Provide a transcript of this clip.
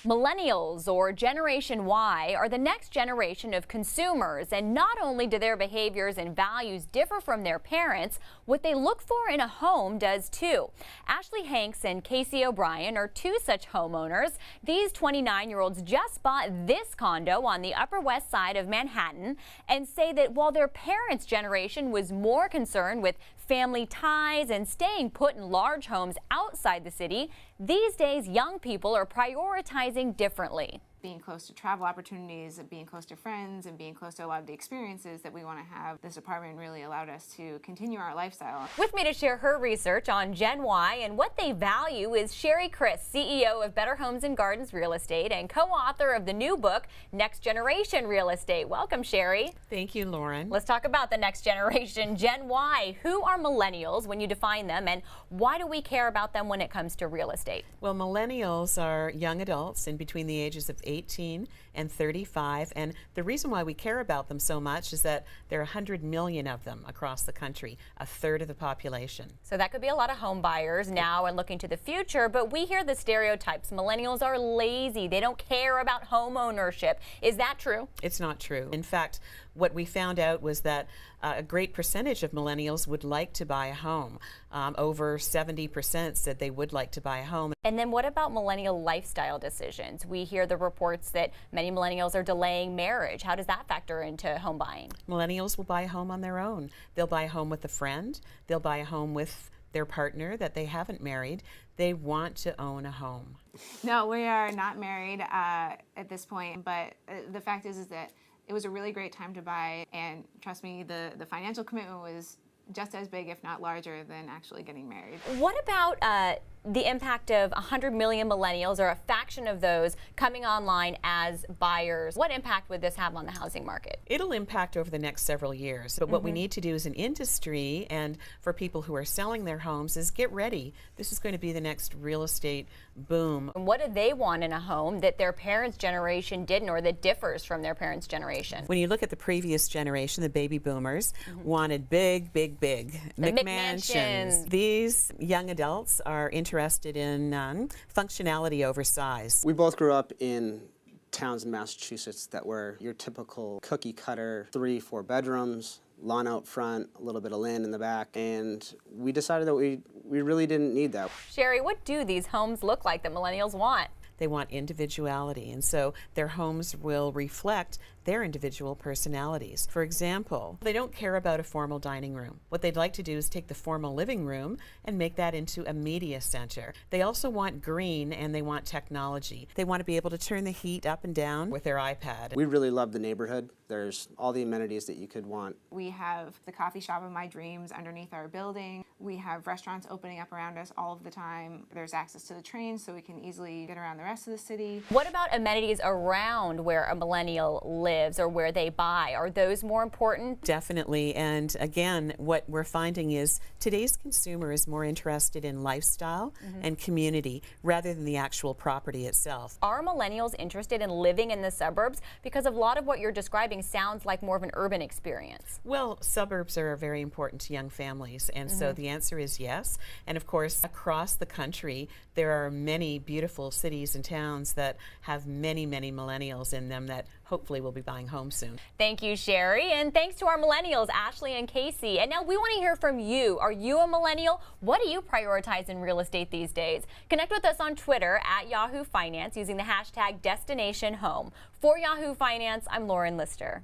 Millennials, or Generation Y, are the next generation of consumers, and not only do their behaviors and values differ from their parents, what they look for in a home does too. Ashley Hanks and Casey O'Brien are two such homeowners. These 29-year-olds just bought this condo on the Upper West Side of Manhattan and say that while their parents' generation was more concerned with family ties and staying put in large homes outside the city, these days young people are prioritizing differently. Being close to travel opportunities, being close to friends, and being close to a lot of the experiences that we want to have, this apartment really allowed us to continue our lifestyle. With me to share her research on Gen Y and what they value is Sherry Chris, CEO of Better Homes and Gardens Real Estate and co-author of the new book, Next Generation Real Estate. Welcome, Sherry. Thank you, Lauren. Let's talk about the next generation, Gen Y. Who are millennials when you define them, and why do we care about them when it comes to real estate? Well, millennials are young adults in between the ages of 18 and 35, and the reason why we care about them so much is that there are 100 million of them across the country, a third of the population. So that could be a lot of home buyers now and looking to the future, but we hear the stereotypes. Millennials are lazy. They don't care about home ownership. Is that true? It's not true. In fact, what we found out was that a great percentage of millennials would like to buy a home. Over 70% said they would like to buy a home. And then what about millennial lifestyle decisions? We hear the reports that many millennials are delaying marriage. How does that factor into home buying? Millennials will buy a home on their own. They'll buy a home with a friend. They'll buy a home with their partner that they haven't married. They want to own a home. No, we are not married at this point, but the fact is that it was a really great time to buy, and trust me, the financial commitment was just as big, if not larger, than actually getting married. What about the impact of 100 million millennials, or a faction of those, coming online as buyers? What impact would this have on the housing market? It'll impact over the next several years, but what we need to do as an industry and for people who are selling their homes is get ready. This is going to be the next real estate boom. And what do they want in a home that their parents' generation didn't, or that differs from their parents' generation? When you look at the previous generation, the baby boomers wanted big McMansions. These young adults are interested in functionality over size. We both grew up in towns in Massachusetts that were your typical cookie cutter, 3-4 bedrooms, lawn out front, a little bit of land in the back, and we decided that we really didn't need that. Sherry, what do these homes look like that millennials want? They want individuality, and so their homes will reflect their individual personalities. For example, they don't care about a formal dining room. What they'd like to do is take the formal living room and make that into a media center. They also want green, and they want technology. They want to be able to turn the heat up and down with their iPad. We really love the neighborhood. There's all the amenities that you could want. We have the coffee shop of my dreams underneath our building. We have restaurants opening up around us all of the time. There's access to the trains, so we can easily get around the rest of the city. What about amenities around where a millennial lives or where they buy? Are those more important? Definitely, and again, what we're finding is today's consumer is more interested in lifestyle and community rather than the actual property itself. Are millennials interested in living in the suburbs? Because a lot of what you're describing sounds like more of an urban experience. Well, suburbs are very important to young families, and so the answer is yes. And of course, across the country, there are many beautiful cities and towns that have many millennials in them that hopefully will be buying homes soon. Thank you, Sherry, and thanks to our millennials, Ashley and Casey. And now we want to hear from you. Are you a millennial? What do you prioritize in real estate these days? Connect with us on Twitter at Yahoo Finance using the hashtag DestinationHome. For Yahoo Finance, I'm Lauren Lister.